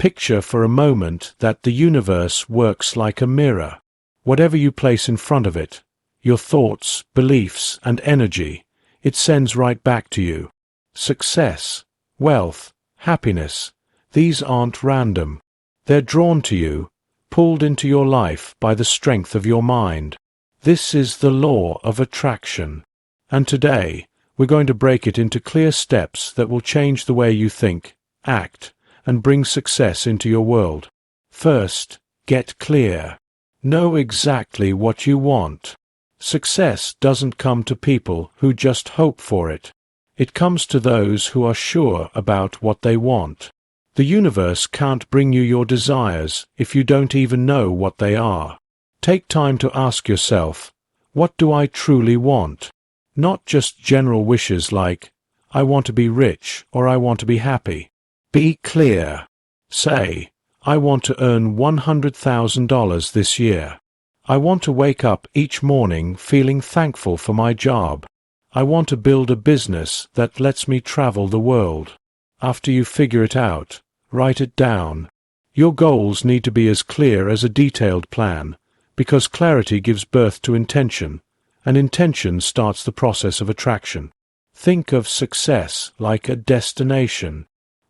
Picture for a moment that the universe works like a mirror. Whatever you place in front of it, your thoughts, beliefs, and energy, it sends right back to you. Success, wealth, happiness, these aren't random. They're drawn to you, pulled into your life by the strength of your mind. This is the law of attraction. And today, we're going to break it into clear steps that will change the way you think, act, and bring success into your world. First, get clear. Know exactly what you want. Success doesn't come to people who just hope for it. It comes to those who are sure about what they want. The universe can't bring you your desires if you don't even know what they are. Take time to ask yourself, what do I truly want? Not just general wishes like, I want to be rich or I want to be happy. Be clear. Say, I want to earn $100,000 this year. I want to wake up each morning feeling thankful for my job. I want to build a business that lets me travel the world. After you figure it out, write it down. Your goals need to be as clear as a detailed plan, because clarity gives birth to intention, and intention starts the process of attraction. Think of success like a destination.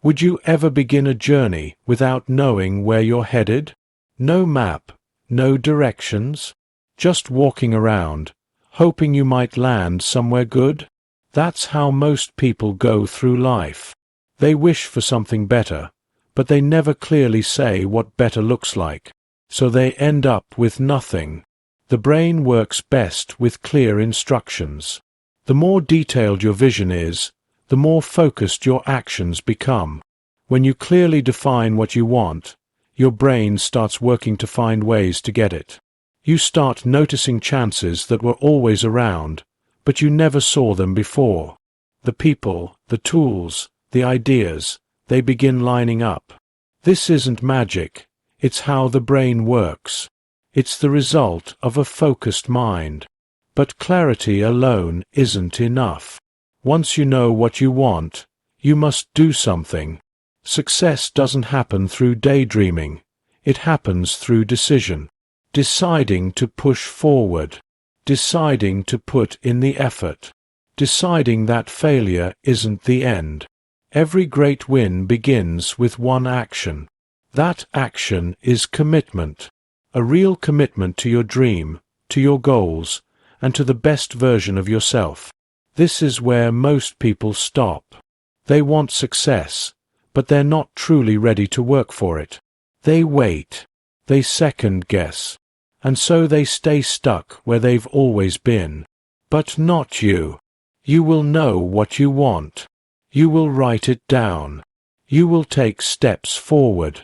Would you ever begin a journey without knowing where you're headed? No map, no directions, just walking around, hoping you might land somewhere good? That's how most people go through life. They wish for something better, but they never clearly say what better looks like, so they end up with nothing. The brain works best with clear instructions. The more detailed your vision is, the more focused your actions become. When you clearly define what you want, your brain starts working to find ways to get it. You start noticing chances that were always around, but you never saw them before. The people, the tools, the ideas, they begin lining up. This isn't magic, it's how the brain works. It's the result of a focused mind. But clarity alone isn't enough. Once you know what you want, you must do something. Success doesn't happen through daydreaming. It happens through decision. Deciding to push forward. Deciding to put in the effort. Deciding that failure isn't the end. Every great win begins with one action. That action is commitment. A real commitment to your dream, to your goals, and to the best version of yourself. This is where most people stop. They want success, but they're not truly ready to work for it. They wait. They second guess. And so they stay stuck where they've always been. But not you. You will know what you want. You will write it down. You will take steps forward.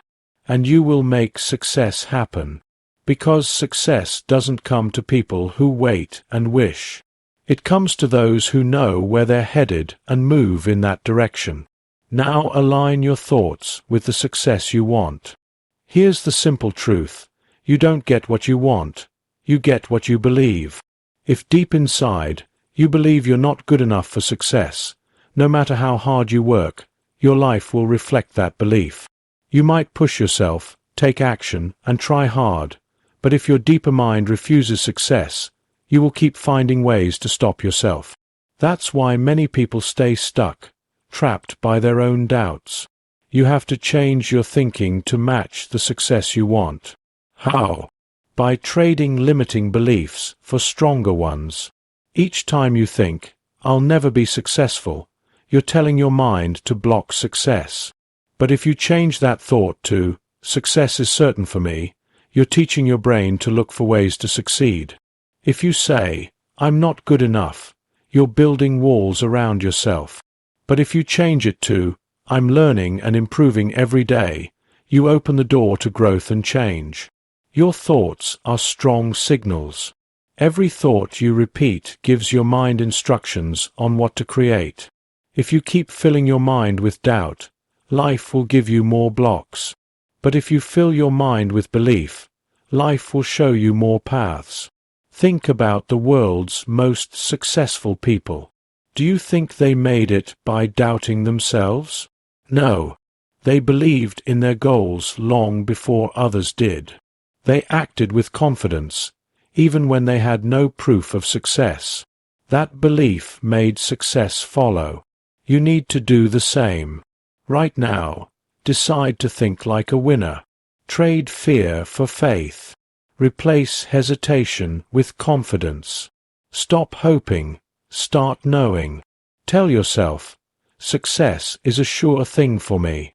And you will make success happen. Because success doesn't come to people who wait and wish. It comes to those who know where they're headed and move in that direction. Now align your thoughts with the success you want. Here's the simple truth. You don't get what you want. You get what you believe. If deep inside, you believe you're not good enough for success, no matter how hard you work, your life will reflect that belief. You might push yourself, take action, and try hard, but if your deeper mind refuses success, you will keep finding ways to stop yourself. That's why many people stay stuck, trapped by their own doubts. You have to change your thinking to match the success you want. How? By trading limiting beliefs for stronger ones. Each time you think, I'll never be successful, you're telling your mind to block success. But if you change that thought to, success is certain for me, you're teaching your brain to look for ways to succeed. If you say, I'm not good enough, you're building walls around yourself. But if you change it to, I'm learning and improving every day, you open the door to growth and change. Your thoughts are strong signals. Every thought you repeat gives your mind instructions on what to create. If you keep filling your mind with doubt, life will give you more blocks. But if you fill your mind with belief, life will show you more paths. Think about the world's most successful people. Do you think they made it by doubting themselves? No. They believed in their goals long before others did. They acted with confidence, even when they had no proof of success. That belief made success follow. You need to do the same. Right now, decide to think like a winner. Trade fear for faith. Replace hesitation with confidence. Stop hoping, start knowing. Tell yourself, success is a sure thing for me.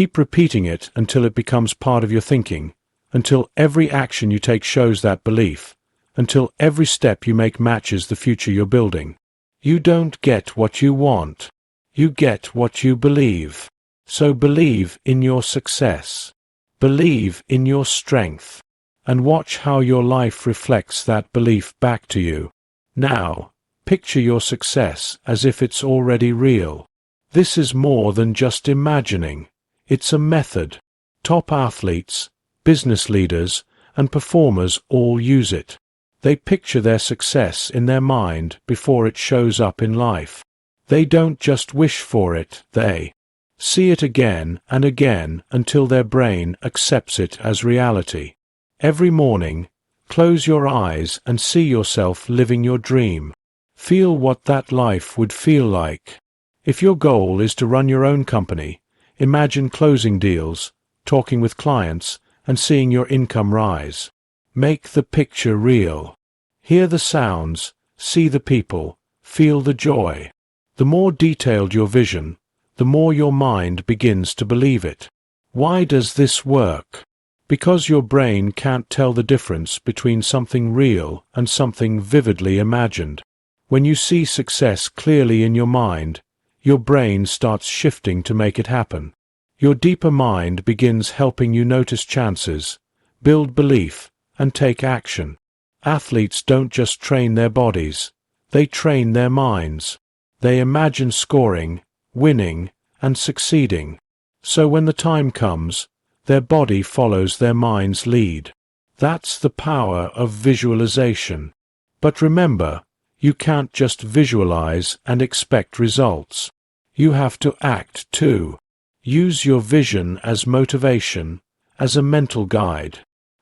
Keep repeating it until it becomes part of your thinking, until every action you take shows that belief, until every step you make matches the future you're building. You don't get what you want. You get what you believe. So believe in your success. Believe in your strength. And watch how your life reflects that belief back to you. Now, picture your success as if it's already real. This is more than just imagining. It's a method. Top athletes, business leaders, and performers all use it. They picture their success in their mind before it shows up in life. They don't just wish for it, they see it again and again until their brain accepts it as reality. Every morning, close your eyes and see yourself living your dream. Feel what that life would feel like. If your goal is to run your own company, imagine closing deals, talking with clients, and seeing your income rise. Make the picture real. Hear the sounds, see the people, feel the joy. The more detailed your vision, the more your mind begins to believe it. Why does this work? Because your brain can't tell the difference between something real and something vividly imagined. When you see success clearly in your mind, your brain starts shifting to make it happen. Your deeper mind begins helping you notice chances, build belief, and take action. Athletes don't just train their bodies, they train their minds. They imagine scoring, winning, and succeeding. So when the time comes, their body follows their mind's lead. That's the power of visualization. But remember, you can't just visualize and expect results. You have to act too. Use your vision as motivation, as a mental guide.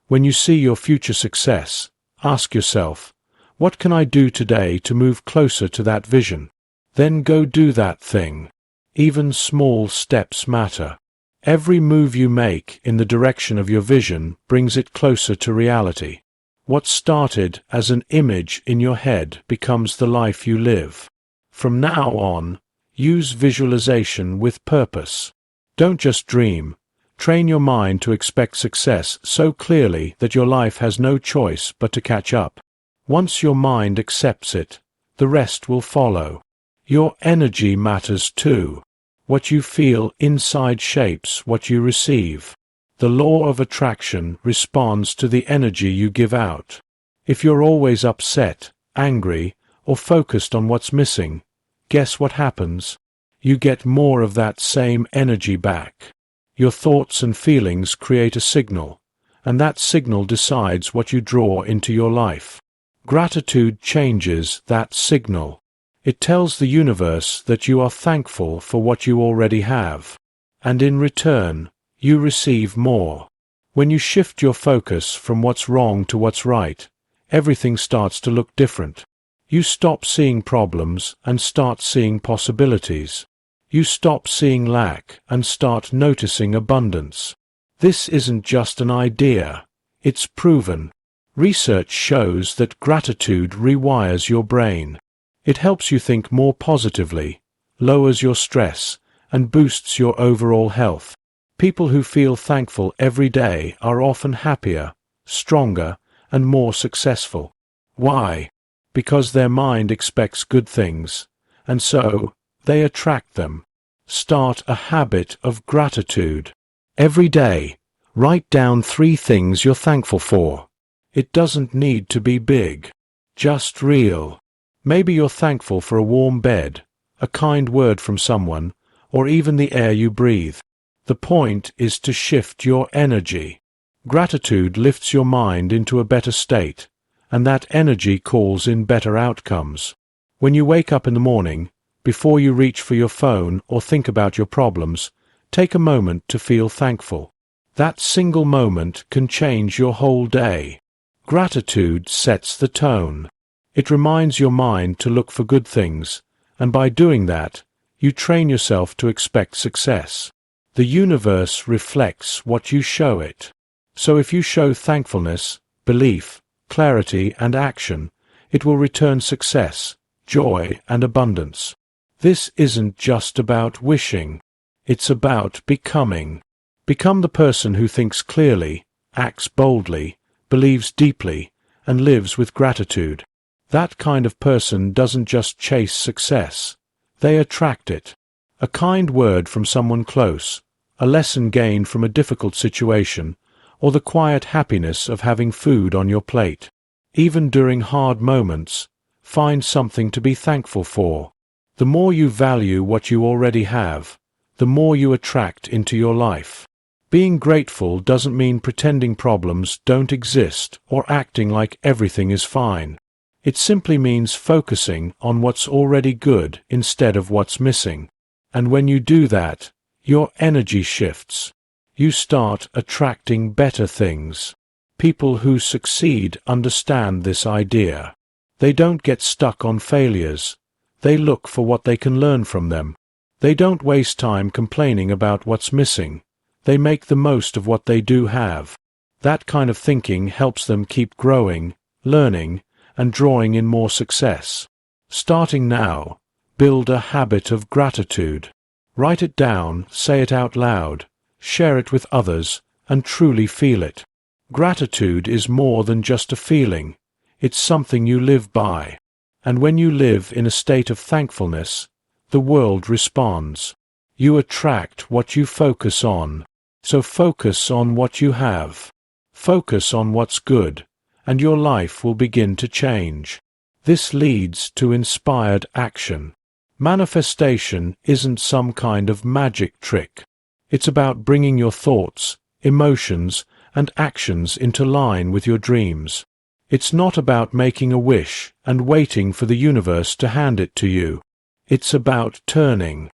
When you see your future success, ask yourself, what can I do today to move closer to that vision? Then go do that thing. Even small steps matter. Every move you make in the direction of your vision brings it closer to reality. What started as an image in your head becomes the life you live. From now on, use visualization with purpose. Don't just dream. Train your mind to expect success so clearly that your life has no choice but to catch up. Once your mind accepts it, the rest will follow. Your energy matters too. What you feel inside shapes what you receive. The law of attraction responds to the energy you give out. If you're always upset, angry, or focused on what's missing, guess what happens? You get more of that same energy back. Your thoughts and feelings create a signal, and that signal decides what you draw into your life. Gratitude changes that signal. It tells the universe that you are thankful for what you already have, and in return, you receive more. When you shift your focus from what's wrong to what's right, everything starts to look different. You stop seeing problems and start seeing possibilities. You stop seeing lack and start noticing abundance. This isn't just an idea, it's proven. Research shows that gratitude rewires your brain. It helps you think more positively, lowers your stress, and boosts your overall health. People who feel thankful every day are often happier, stronger, and more successful. Why? Because their mind expects good things, and so they attract them. Start a habit of gratitude. Every day, write down 3 things you're thankful for. It doesn't need to be big, just real. Maybe you're thankful for a warm bed, a kind word from someone, or even the air you breathe. The point is to shift your energy. Gratitude lifts your mind into a better state, and that energy calls in better outcomes. When you wake up in the morning, before you reach for your phone or think about your problems, Take a moment to feel thankful. That single moment can change your whole day. Gratitude sets the tone. It reminds your mind to look for good things, and by doing that, you train yourself to expect success. The universe reflects what you show it. So if you show thankfulness, belief, clarity, and action, it will return success, joy, and abundance. This isn't just about wishing. It's about becoming. Become the person who thinks clearly, acts boldly, believes deeply, and lives with gratitude. That kind of person doesn't just chase success. They attract it. A kind word from someone close, a lesson gained from a difficult situation, or the quiet happiness of having food on your plate. Even during hard moments, find something to be thankful for. The more you value what you already have, the more you attract into your life. Being grateful doesn't mean pretending problems don't exist or acting like everything is fine. It simply means focusing on what's already good instead of what's missing. And when you do that, your energy shifts. You start attracting better things. People who succeed understand this idea. They don't get stuck on failures. They look for what they can learn from them. They don't waste time complaining about what's missing. They make the most of what they do have. That kind of thinking helps them keep growing, learning, and drawing in more success. Starting now, build a habit of gratitude. Write it down, say it out loud, share it with others, and truly feel it. Gratitude is more than just a feeling. It's something you live by. And when you live in a state of thankfulness, the world responds. You attract what you focus on. So focus on what you have. Focus on what's good, and your life will begin to change. This leads to inspired action. Manifestation isn't some kind of magic trick. It's about bringing your thoughts, emotions, and actions into line with your dreams. It's not about making a wish and waiting for the universe to hand it to you. It's about turning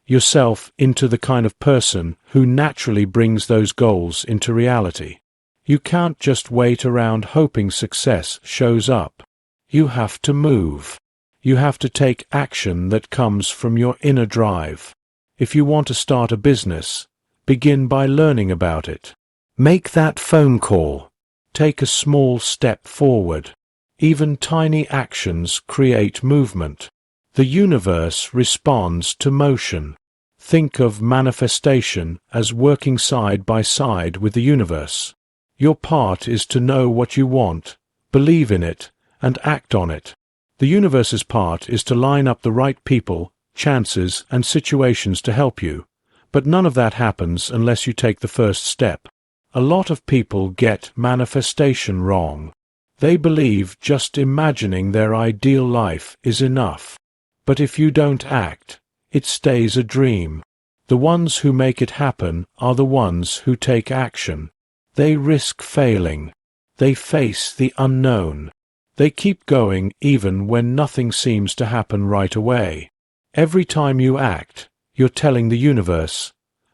yourself into the kind of person who naturally brings those goals into reality. You can't just wait around hoping success shows up. You have to move. You have to take action that comes from your inner drive. If you want to start a business, begin by learning about it. Make that phone call. Take a small step forward. Even tiny actions create movement. The universe responds to motion. Think of manifestation as working side by side with the universe. Your part is to know what you want, believe in it, and act on it. The universe's part is to line up the right people, chances, and situations to help you. But none of that happens unless you take the first step. A lot of people get manifestation wrong. They believe just imagining their ideal life is enough. But if you don't act, it stays a dream. The ones who make it happen are the ones who take action. They risk failing. They face the unknown. They keep going even when nothing seems to happen right away. Every time you act, you're telling the universe,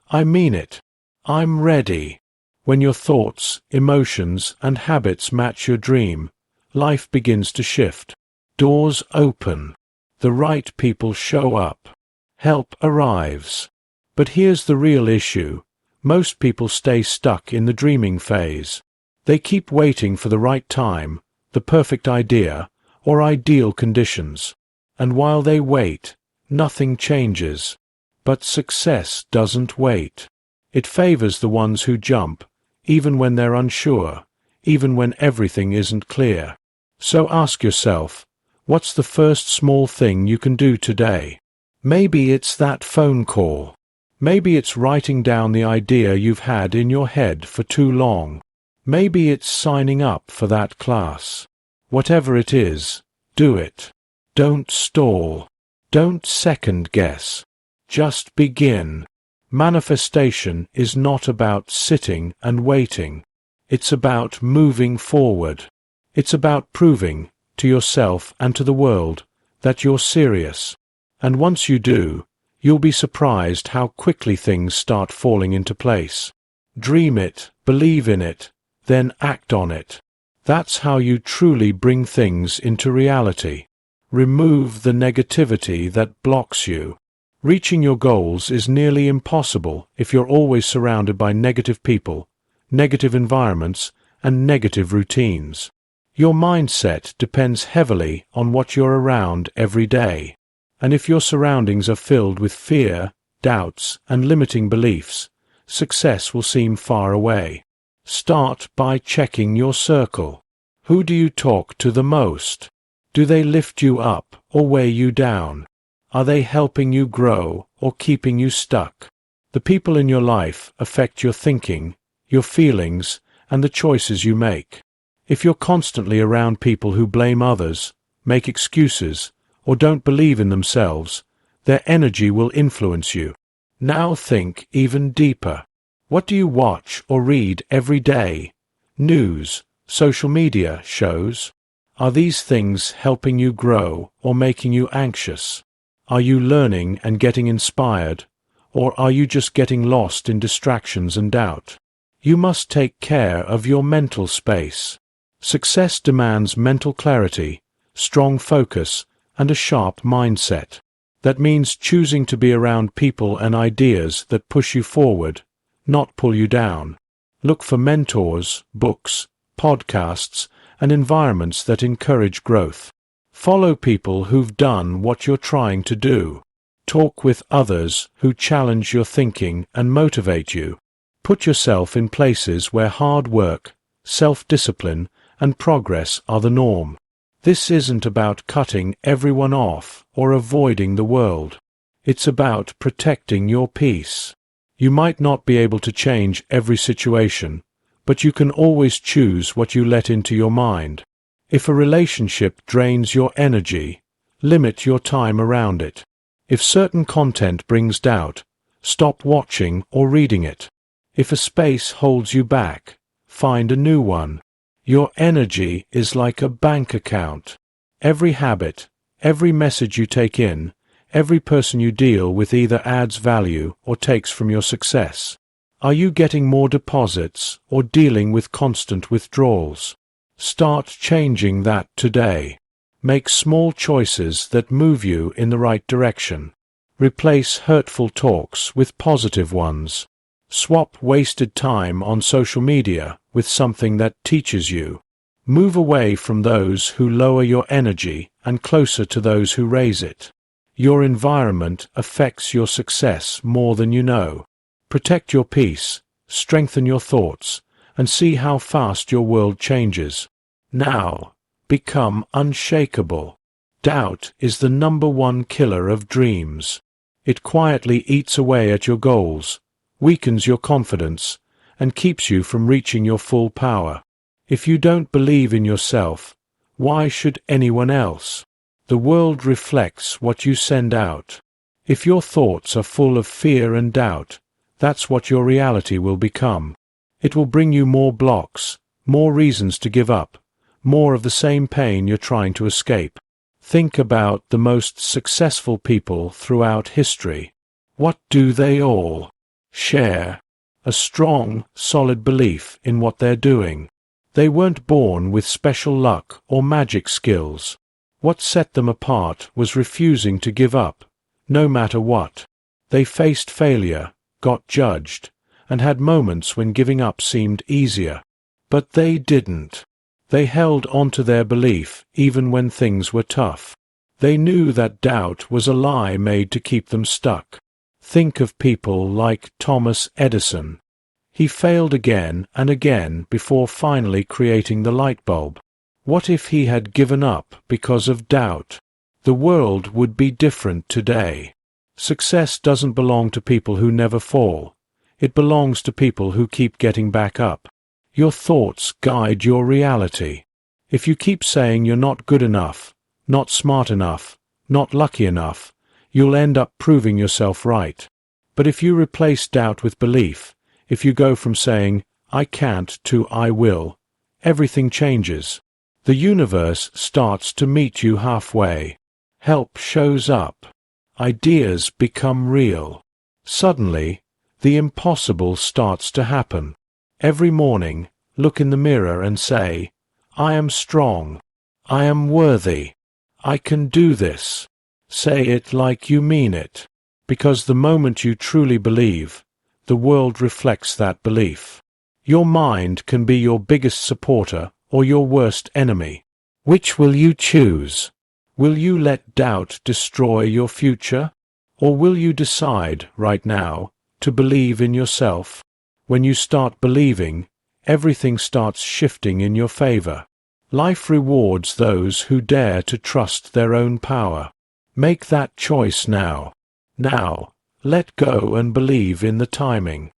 I mean it. I'm ready. When your thoughts, emotions, and habits match your dream, life begins to shift. Doors open. The right people show up. Help arrives. But here's the real issue. Most people stay stuck in the dreaming phase. They keep waiting for the right time, the perfect idea, or ideal conditions. And while they wait, nothing changes. But success doesn't wait. It favors the ones who jump, even when they're unsure, even when everything isn't clear. So ask yourself, what's the first small thing you can do today? Maybe it's that phone call. Maybe it's writing down the idea you've had in your head for too long. Maybe it's signing up for that class. Whatever it is, do it. Don't stall. Don't second guess. Just begin. Manifestation is not about sitting and waiting. It's about moving forward. It's about proving, to yourself and to the world, that you're serious. And once you do, You'll be surprised how quickly things start falling into place. Dream it, believe in it, then act on it. That's how you truly bring things into reality. Remove the negativity that blocks you. Reaching your goals is nearly impossible if you're always surrounded by negative people, negative environments, and negative routines. Your mindset depends heavily on what you're around every day. And if your surroundings are filled with fear, doubts, and limiting beliefs, success will seem far away. Start by checking your circle. Who do you talk to the most? Do they lift you up or weigh you down? Are they helping you grow or keeping you stuck? The people in your life affect your thinking, your feelings, and the choices you make. If you're constantly around people who blame others, make excuses, or don't believe in themselves, their energy will influence you. Now think even deeper. What do you watch or read every day? News, social media, shows? Are these things helping you grow or making you anxious? Are you learning and getting inspired, or are you just getting lost in distractions and doubt? You must take care of your mental space. Success demands mental clarity, strong focus, and a sharp mindset. That means choosing to be around people and ideas that push you forward, not pull you down. Look for mentors, books, podcasts, and environments that encourage growth. Follow people who've done what you're trying to do. Talk with others who challenge your thinking and motivate you. Put yourself in places where hard work, self-discipline, and progress are the norm. This isn't about cutting everyone off or avoiding the world. It's about protecting your peace. You might not be able to change every situation, but you can always choose what you let into your mind. If a relationship drains your energy, limit your time around it. If certain content brings doubt, stop watching or reading it. If a space holds you back, find a new one. Your energy is like a bank account. Every habit, every message you take in, every person you deal with either adds value or takes from your success. Are you getting more deposits or dealing with constant withdrawals? Start changing that today. Make small choices that move you in the right direction. Replace hurtful talks with positive ones. Swap wasted time on social media with something that teaches you. Move away from those who lower your energy and closer to those who raise it. Your environment affects your success more than you know. Protect your peace, strengthen your thoughts, and see how fast your world changes. Now, become unshakable. Doubt is the #1 killer of dreams. It quietly eats away at your goals, weakens your confidence, and keeps you from reaching your full power. If you don't believe in yourself, why should anyone else? The world reflects what you send out. If your thoughts are full of fear and doubt, that's what your reality will become. It will bring you more blocks, more reasons to give up, more of the same pain you're trying to escape. Think about the most successful people throughout history. What do they all share? A strong, solid belief in what they're doing. They weren't born with special luck or magic skills. What set them apart was refusing to give up, no matter what. They faced failure, got judged, and had moments when giving up seemed easier. But they didn't. They held onto their belief even when things were tough. They knew that doubt was a lie made to keep them stuck. Think of people like Thomas Edison. He failed again and again before finally creating the light bulb. What if he had given up because of doubt? The world would be different today. Success doesn't belong to people who never fall. It belongs to people who keep getting back up. Your thoughts guide your reality. If you keep saying you're not good enough, not smart enough, not lucky enough, you'll end up proving yourself right. But if you replace doubt with belief, if you go from saying, "I can't" to "I will," everything changes. The universe starts to meet you halfway. Help shows up. ideas become real. Suddenly, the impossible starts to happen. Every morning, look in the mirror and say, "I am strong. I am worthy. I can do this." Say it like you mean it, because the moment you truly believe, the world reflects that belief. Your mind can be your biggest supporter or your worst enemy. Which will you choose? Will you let doubt destroy your future? Or will you decide, right now, to believe in yourself? When you start believing, everything starts shifting in your favor. Life rewards those who dare to trust their own power. Make that choice now. Now, let go and believe in the timing.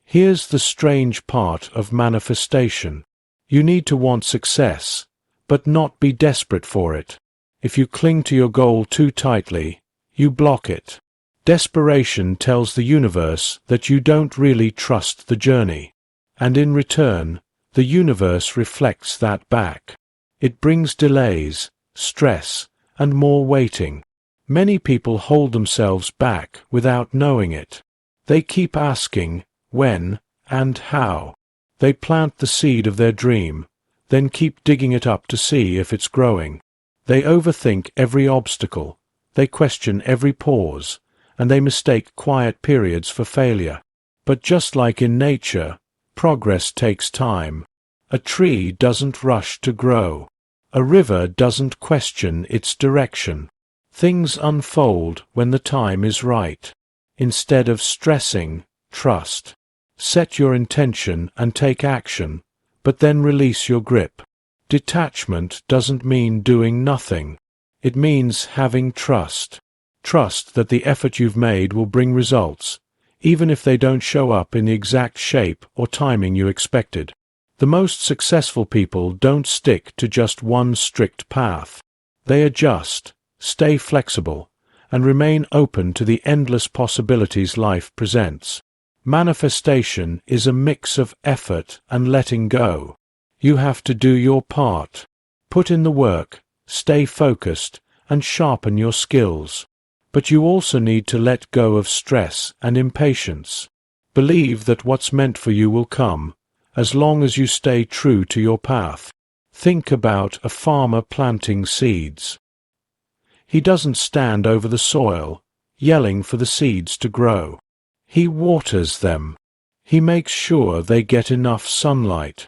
Here's the strange part of manifestation. You need to want success, but not be desperate for it. If you cling to your goal too tightly, you block it. Desperation tells the universe that you don't really trust the journey. And in return, the universe reflects that back. It brings delays, stress, and more waiting. Many people hold themselves back without knowing it. They keep asking, when and how. They plant the seed of their dream, then keep digging it up to see if it's growing. They overthink every obstacle, they question every pause, and they mistake quiet periods for failure. But just like in nature, progress takes time. A tree doesn't rush to grow. A river doesn't question its direction. Things unfold when the time is right. Instead of stressing, trust. Set your intention and take action, but then release your grip. Detachment doesn't mean doing nothing. It means having trust. Trust that the effort you've made will bring results, even if they don't show up in the exact shape or timing you expected. The most successful people don't stick to just one strict path. They adjust, stay flexible, and remain open to the endless possibilities life presents. Manifestation is a mix of effort and letting go. You have to do your part. Put in the work, stay focused, and sharpen your skills. But you also need to let go of stress and impatience. Believe that what's meant for you will come, as long as you stay true to your path. Think about a farmer planting seeds. He doesn't stand over the soil, yelling for the seeds to grow. He waters them. He makes sure they get enough sunlight.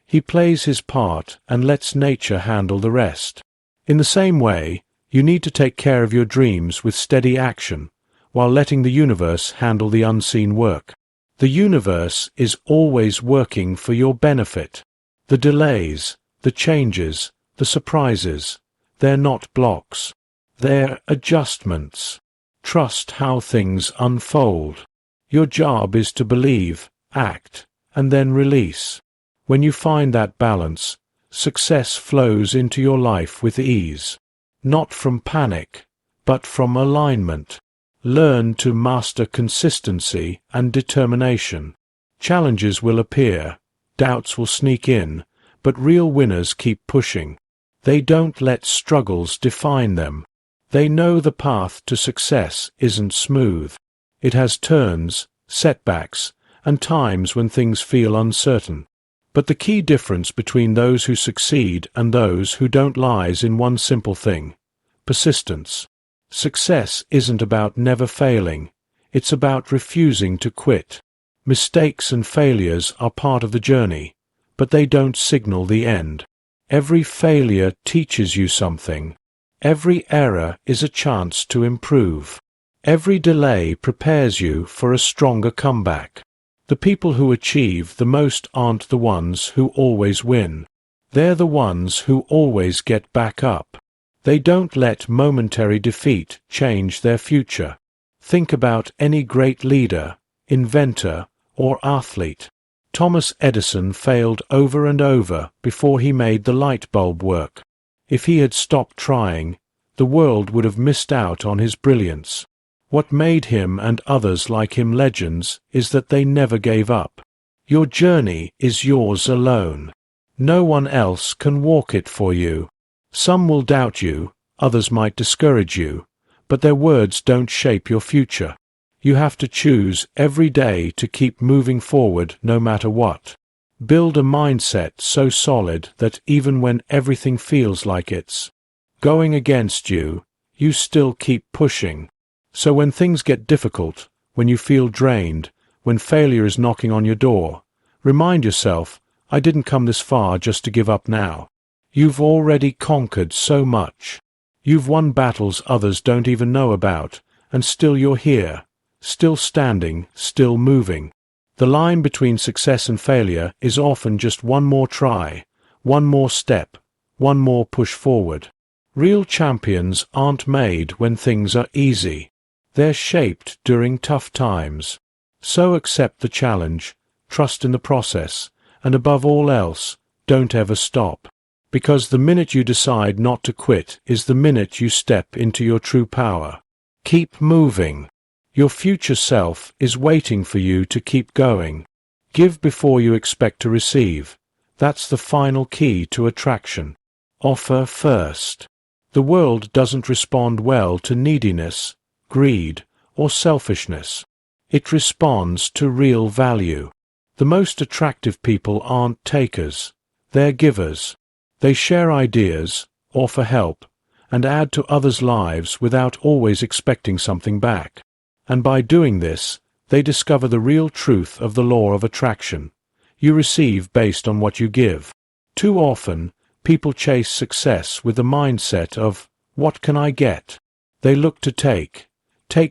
He plays his part and lets nature handle the rest. In the same way, you need to take care of your dreams with steady action, while letting the universe handle the unseen work. The universe is always working for your benefit. The delays, the changes, the surprises, they're not blocks. They're adjustments. Trust how things unfold. Your job is to believe, act, and then release. When you find that balance, success flows into your life with ease. Not from panic, but from alignment. Learn to master consistency and determination. Challenges will appear, doubts will sneak in, but real winners keep pushing. They don't let struggles define them. They know the path to success isn't smooth. It has turns, setbacks, and times when things feel uncertain. But the key difference between those who succeed and those who don't lies in one simple thing: persistence. Success isn't about never failing. It's about refusing to quit. Mistakes and failures are part of the journey, but they don't signal the end. Every failure teaches you something. Every error is a chance to improve. Every delay prepares you for a stronger comeback. The people who achieve the most aren't the ones who always win. They're the ones who always get back up. They don't let momentary defeat change their future. Think about any great leader, inventor, or athlete. Thomas Edison failed over and over before he made the light bulb work. If he had stopped trying, the world would have missed out on his brilliance. What made him and others like him legends is that they never gave up. Your journey is yours alone. No one else can walk it for you. Some will doubt you, others might discourage you, but their words don't shape your future. You have to choose every day to keep moving forward no matter what. Build a mindset so solid that even when everything feels like it's going against you, you still keep pushing. So when things get difficult, when you feel drained, when failure is knocking on your door, remind yourself, I didn't come this far just to give up now. You've already conquered so much. You've won battles others don't even know about, and still you're here, still standing, still moving. The line between success and failure is often just one more try, one more step, one more push forward. Real champions aren't made when things are easy. They're shaped during tough times. So accept the challenge, trust in the process, and above all else, don't ever stop. Because the minute you decide not to quit is the minute you step into your true power. Keep moving. Your future self is waiting for you to keep going. Give before you expect to receive. That's the final key to attraction. Offer first. The world doesn't respond well to neediness, greed, or selfishness. It responds to real value. The most attractive people aren't takers. They're givers. They share ideas, offer help, and add to others' lives without always expecting something back. And by doing this, they discover the real truth of the law of attraction. You receive based on what you give. Too often, people chase success with the mindset of, what can I get? They look to take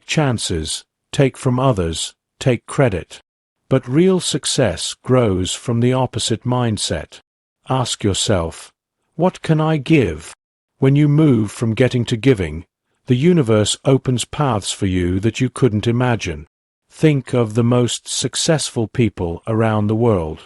chances, take from others, take credit. But real success grows from the opposite mindset. Ask yourself, what can I give? When you move from getting to giving, the universe opens paths for you that you couldn't imagine. Think of the most successful people around the world.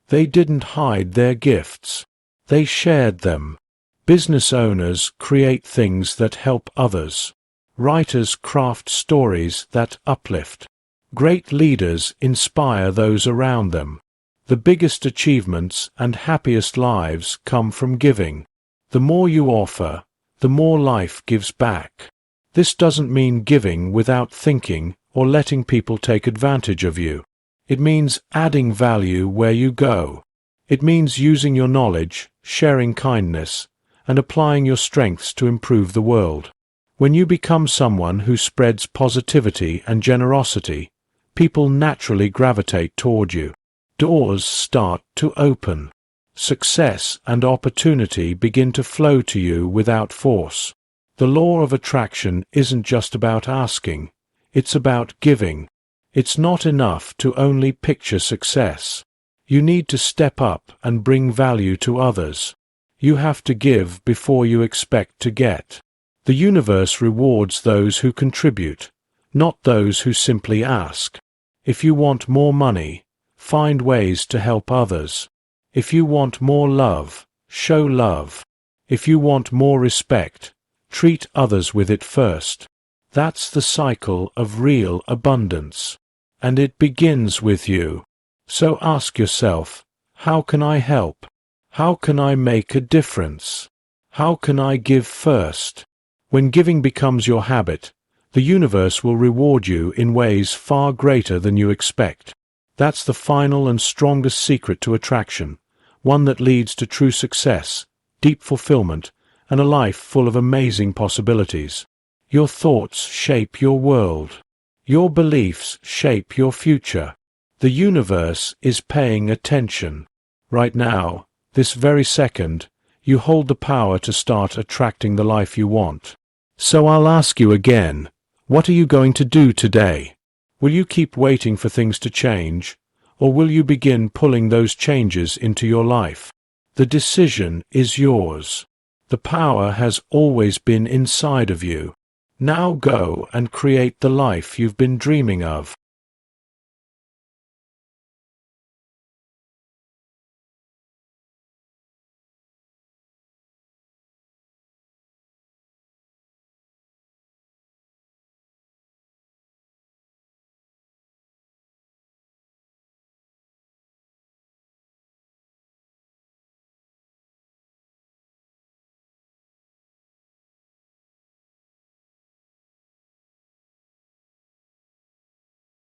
They didn't hide their gifts. They shared them. Business owners create things that help others. Writers craft stories that uplift. Great leaders inspire those around them. The biggest achievements and happiest lives come from giving. The more you offer, the more life gives back. This doesn't mean giving without thinking or letting people take advantage of you. It means adding value where you go. It means using your knowledge, sharing kindness, and applying your strengths to improve the world. When you become someone who spreads positivity and generosity, people naturally gravitate toward you. Doors start to open. Success and opportunity begin to flow to you without force. The law of attraction isn't just about asking, it's about giving. It's not enough to only picture success. You need to step up and bring value to others. You have to give before you expect to get. The universe rewards those who contribute, not those who simply ask. If you want more money, find ways to help others. If you want more love, show love. If you want more respect, treat others with it first. That's the cycle of real abundance. And it begins with you. So ask yourself, how can I help? How can I make a difference? How can I give first? When giving becomes your habit, the universe will reward you in ways far greater than you expect. That's the final and strongest secret to attraction, one that leads to true success, deep fulfillment, and a life full of amazing possibilities. Your thoughts shape your world. Your beliefs shape your future. The universe is paying attention. Right now, this very second, you hold the power to start attracting the life you want. So I'll ask you again, what are you going to do today? Will you keep waiting for things to change, or will you begin pulling those changes into your life? The decision is yours. The power has always been inside of you. Now go and create the life you've been dreaming of.